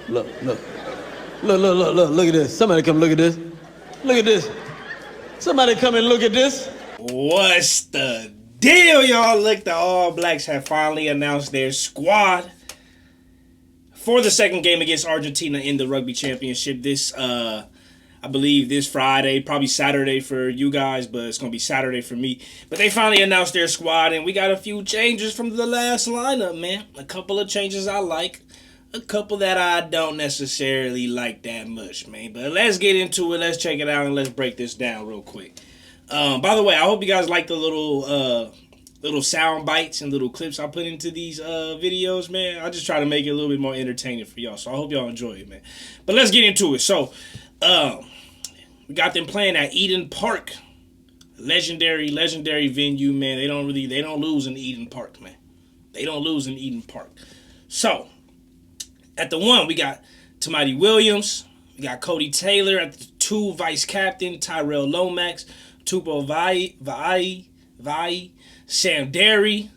Look at this. Somebody come look at this. Look at this. Somebody come and look at this. What's the deal, y'all? Look, the All Blacks have finally announced their squad for the second game against Argentina in the Rugby Championship. I believe this Friday, probably Saturday for you guys, but it's going to be Saturday for me. But they finally announced their squad, and we got a few changes from the last lineup, man. A couple of changes I like, a couple that I don't necessarily like that much, man. But let's get into it. Let's check it out, and let's break this down real quick. By the way, I hope you guys like the little sound bites and little clips I put into these videos, man. I just try to make it a little bit more entertaining for y'all, so I hope y'all enjoy it, man. But let's get into it. So, we got them playing at Eden Park, legendary venue, man. They don't lose in Eden Park, man. They don't lose in Eden Park. So, at the 1, we got Tamati Williams. We got Cody Taylor at the 2, vice captain Tyrell Lomax, Tupo Vai, Sam Derry,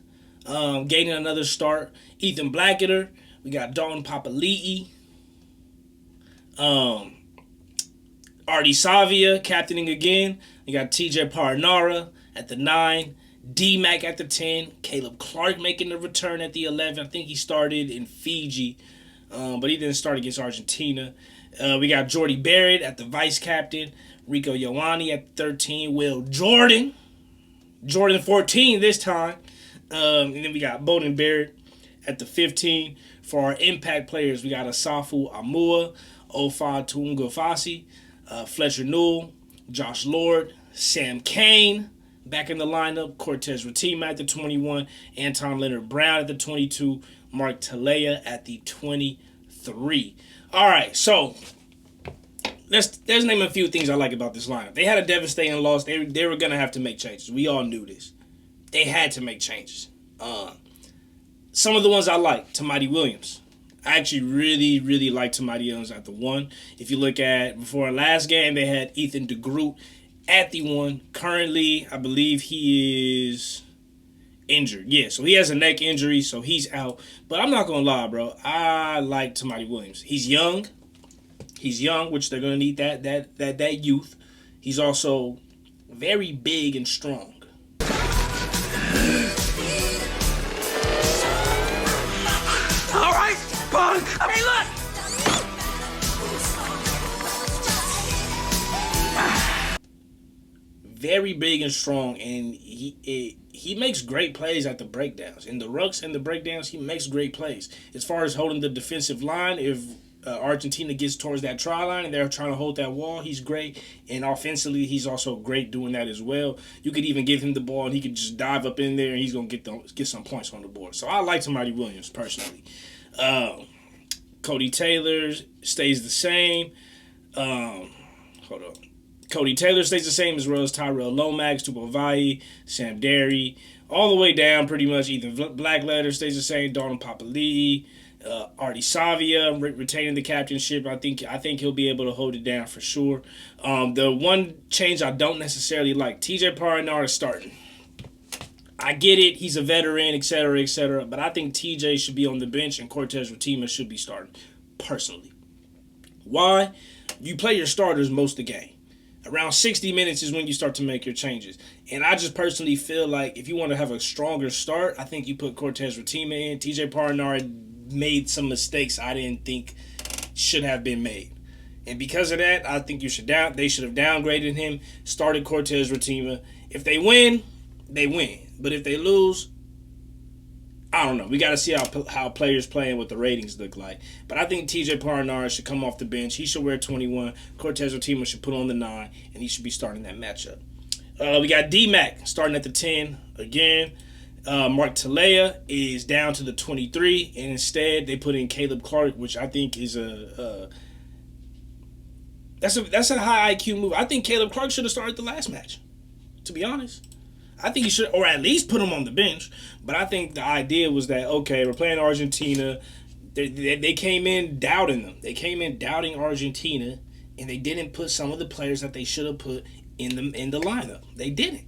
gaining another start. Ethan Blacketer. We got Dalton Papali'i. Artie Savia captaining again. We got TJ Paranara at the 9. D-Mac at the 10. Caleb Clark making the return at the 11. I think he started in Fiji, but he didn't start against Argentina. We got Jordy Barrett at the vice captain. Rico Ioane at the 13. Will Jordan 14 this time. And then we got Bowden Barrett at the 15. For our impact players, we got Asafu Amua, Ofa Tuungafasi, Fletcher Newell, Josh Lord, Sam Kane back in the lineup, Cortez Retima at the 21, Anton Leonard Brown at the 22, Mark Talea at the 23. All right, so let's name a few things I like about this lineup. They had a devastating loss. They were going to have to make changes. We all knew this. They had to make changes. Some of the ones I like, Tamati Williams. I actually really like Tamati Williams at the 1. If you look at before last game, they had Ethan de Groot at the 1. Currently, I believe he is injured. Yeah, so he has a neck injury, so he's out. But I'm not going to lie, bro. I like Tamati Williams. He's young, which they're going to need that youth. He's also very big and strong. All right, punk. Hey, look. Very big and strong, and he makes great plays at the breakdowns. In the rucks and the breakdowns, he makes great plays. As far as holding the defensive line, if Argentina gets towards that try line and they're trying to hold that wall, he's great. And offensively, he's also great doing that as well. You could even give him the ball and he could just dive up in there and he's going to get some points on the board. So I like Tamati Williams personally. Cody Taylor stays the same. Cody Taylor stays the same, as well as Tyrell Lomax, Tupo Vai, Sam Derry, all the way down pretty much. Ethan Blackletter stays the same. Dalton Papali'i, Artie Savia retaining the captainship. I think he'll be able to hold it down for sure. The one change I don't necessarily like, TJ Paranara is starting. I get it, he's a veteran, etc., but I think TJ should be on the bench and Cortez Retima should be starting, personally. Why? You play your starters most of the game. Around 60 minutes is when you start to make your changes. And I just personally feel like if you want to have a stronger start, I think you put Cortez Retima in. TJ Paranara made some mistakes I didn't think should have been made. And because of that, I think they should have downgraded him, started Cortez Retima. If they win, they win. But if they lose, I don't know. We got to see how players play and what the ratings look like. But I think TJ Paranara should come off the bench. He should wear 21. Cortez Retima should put on the 9, and he should be starting that matchup. We got D-Mac starting at the 10 again. Mark Talea is down to the 23, and instead they put in Caleb Clark, which I think is that's a high IQ move. I think Caleb Clark should have started the last match, to be honest. I think he should, or at least put him on the bench. But I think the idea was that, okay, we're playing Argentina. They came in doubting them. They came in doubting Argentina, and they didn't put some of the players that they should have put in the lineup. They didn't.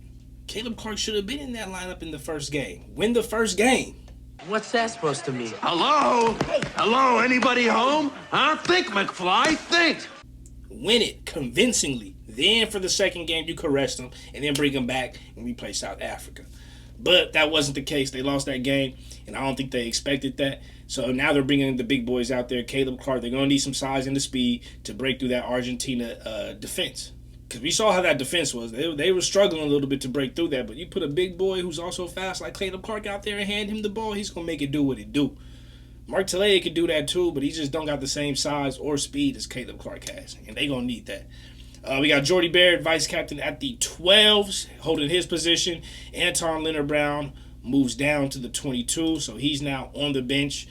Caleb Clark should have been in that lineup in the first game. Win the first game. What's that supposed to mean? Hello? Hello, anybody home? Huh? Think, McFly, think. Win it convincingly. Then for the second game, you can rest them and then bring them back and we play South Africa. But that wasn't the case. They lost that game, and I don't think they expected that. So now they're bringing the big boys out there. Caleb Clark, they're going to need some size and the speed to break through that Argentina defense. Because we saw how that defense was. They were struggling a little bit to break through that. But you put a big boy who's also fast like Caleb Clark out there and hand him the ball, he's going to make it do what it do. Mark Talea could do that too, but he just don't got the same size or speed as Caleb Clark has. And they going to need that. We got Jordy Barrett, vice captain at the 12s, holding his position. Anton Leonard Brown moves down to the 22, so he's now on the bench.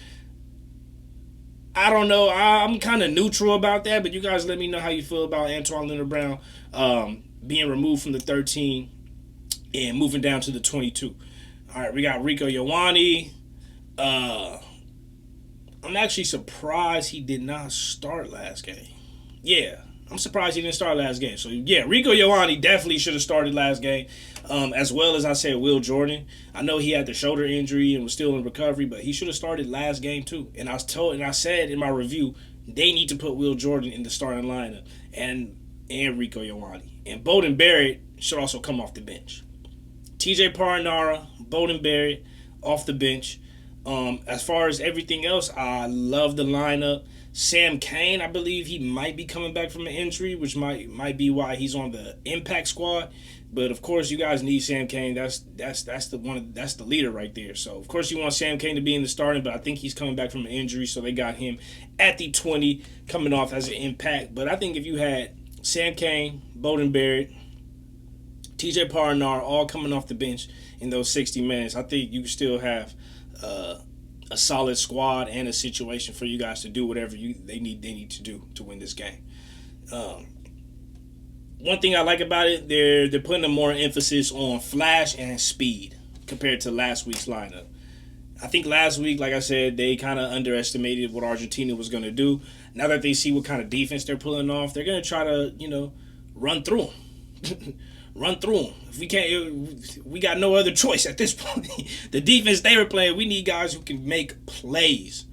I don't know. I'm kind of neutral about that, but you guys let me know how you feel about Antoine Leonard Brown being removed from the 13 and moving down to the 22. All right, we got Rico Ioane. I'm actually surprised he did not start last game. Yeah. I'm surprised he didn't start last game. So, yeah, Rico Ioane definitely should have started last game, as well as I said Will Jordan. I know he had the shoulder injury and was still in recovery, but he should have started last game too. And I said in my review, they need to put Will Jordan in the starting lineup and Rico Ioane. And Bowden Barrett should also come off the bench. TJ Paranara, Bowden Barrett off the bench. As far as everything else, I love the lineup. Sam Kane, I believe he might be coming back from an injury, which might be why he's on the impact squad. But of course, you guys need Sam Kane. That's the leader right there. So of course, you want Sam Kane to be in the starting, but I think he's coming back from an injury, so they got him at the 20, coming off as an impact. But I think if you had Sam Kane, Bowden Barrett, TJ Paranara all coming off the bench in those 60 minutes, I think you still have a solid squad and a situation for you guys to do whatever they need to do to win this game. One thing I like about it, they're putting a more emphasis on flash and speed compared to last week's lineup. I think last week, like I said, they kind of underestimated what Argentina was going to do. Now that they see what kind of defense they're pulling off, they're going to try to, run through them. Run through them. If we can't, we got no other choice at this point. The defense they were playing, we need guys who can make plays.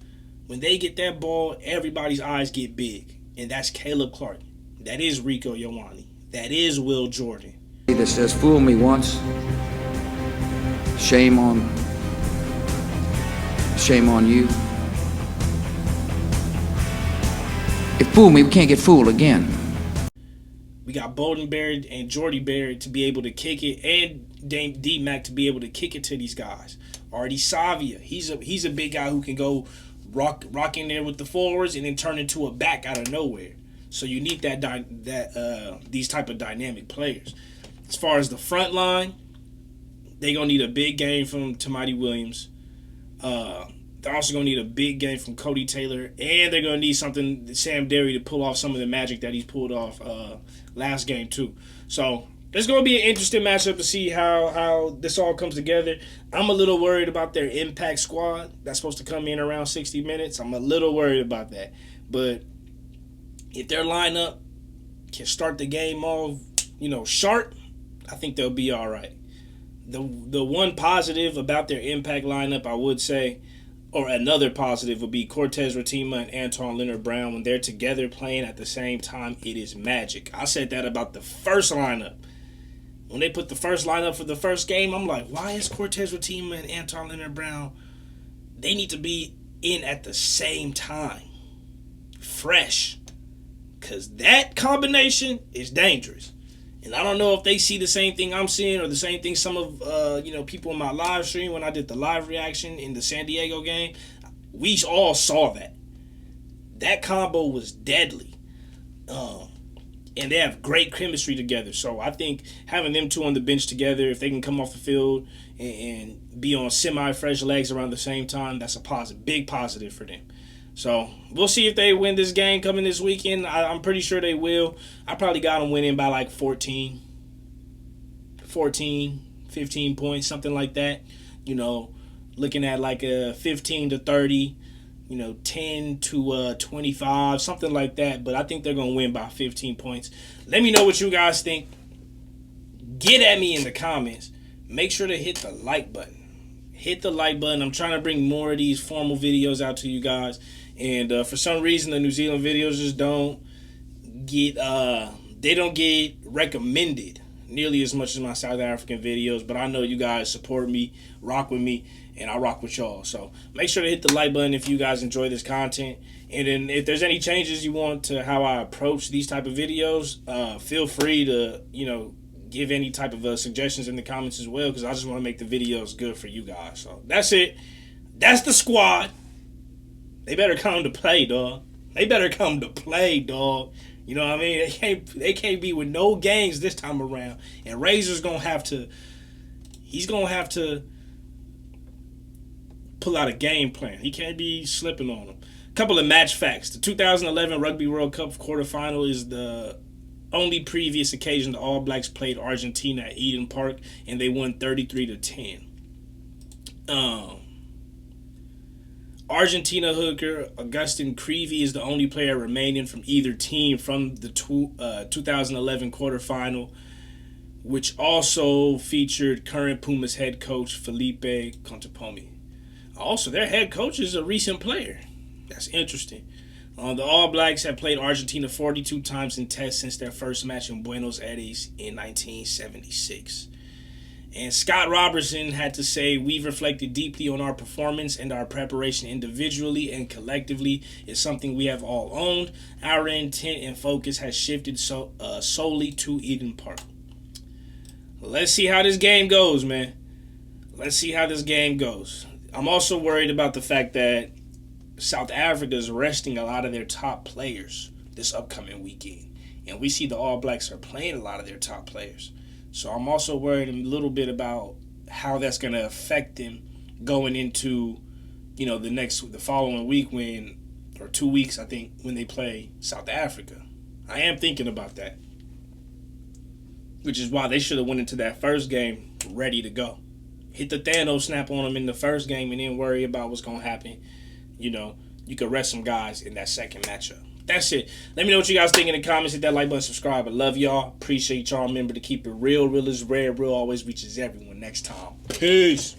When they get that ball, everybody's eyes get big. And that's Caleb Clark. That is Rico Ioane. That is Will Jordan. That says, fool me once, shame on you. If fool me, we can't get fooled again. We got Bowden Barrett and Jordy Barrett to be able to kick it, and D-Mac to be able to kick it to these guys. Artie Savia, he's a big guy who can go rock in there with the forwards and then turn into a back out of nowhere. So you need these type of dynamic players. As far as the front line, they're going to need a big game from Tamati Williams. They're also going to need a big game from Cody Taylor, and they're going to need Sam Derry to pull off some of the magic that he's pulled off last game too. So there's going to be an interesting matchup to see how this all comes together. I'm a little worried about their impact squad that's supposed to come in around 60 minutes. I'm a little worried about that. But if their lineup can start the game off, sharp, I think they'll be all right. The one positive about their impact lineup, I would say, or another positive would be Cortez Retima and Anton Leonard Brown. When they're together playing at the same time, it is magic. I said that about the first lineup. When they put the first lineup for the first game, I'm like, why is Cortez Retima and Anton Leonard Brown, they need to be in at the same time. Fresh. Because that combination is dangerous. And I don't know if they see the same thing I'm seeing or the same thing some of people in my live stream when I did the live reaction in the San Diego game. We all saw that. That combo was deadly. And they have great chemistry together. So I think having them two on the bench together, if they can come off the field and be on semi-fresh legs around the same time, that's a big positive for them. So we'll see if they win this game coming this weekend. I'm pretty sure they will. I probably got them winning by like 14, 15 points, something like that. Looking at like a 15 to 30, 10 to 25, something like that. But I think they're going to win by 15 points. Let me know what you guys think. Get at me in the comments. Make sure to hit the like button. hit the like button. I'm trying to bring more of these formal videos out to you guys. And for some reason, the New Zealand videos just don't get recommended nearly as much as my South African videos. But I know you guys support me, rock with me, and I rock with y'all. So make sure to hit the like button if you guys enjoy this content. And then if there's any changes you want to how I approach these type of videos, feel free to, give any type of suggestions in the comments as well, because I just want to make the videos good for you guys. So that's it. That's the squad. They better come to play, dog. They better come to play, dog. You know what I mean? They can't be with no games this time around. And Razor's gonna have to pull out a game plan. He can't be slipping on them. Couple of match facts. The 2011 Rugby World Cup quarterfinal is the only previous occasion the All Blacks played Argentina at Eden Park, and they won 33-10. Argentina hooker Augustin Creevy is the only player remaining from either team from the 2011 quarterfinal, which also featured current Pumas head coach Felipe Contepomi. Also, their head coach is a recent player. That's interesting. The All Blacks have played Argentina 42 times in tests since their first match in Buenos Aires in 1976. And Scott Robertson had to say, "We've reflected deeply on our performance, and our preparation individually and collectively is something we have all owned. Our intent and focus has shifted solely to Eden Park." Let's see how this game goes, man. Let's see how this game goes. I'm also worried about the fact that South Africa is resting a lot of their top players this upcoming weekend. And we see the All Blacks are playing a lot of their top players. So I'm also worried a little bit about how that's going to affect them going into, the following week or 2 weeks, I think, when they play South Africa. I am thinking about that. Which is why they should have went into that first game ready to go. Hit the Thanos snap on them in the first game and then worry about what's going to happen. You could rest some guys in that second matchup. That's it. Let me know what you guys think in the comments. Hit that like button, subscribe. I love y'all. Appreciate y'all. Remember to keep it real. Real is rare. Real always reaches everyone. Next time. Peace.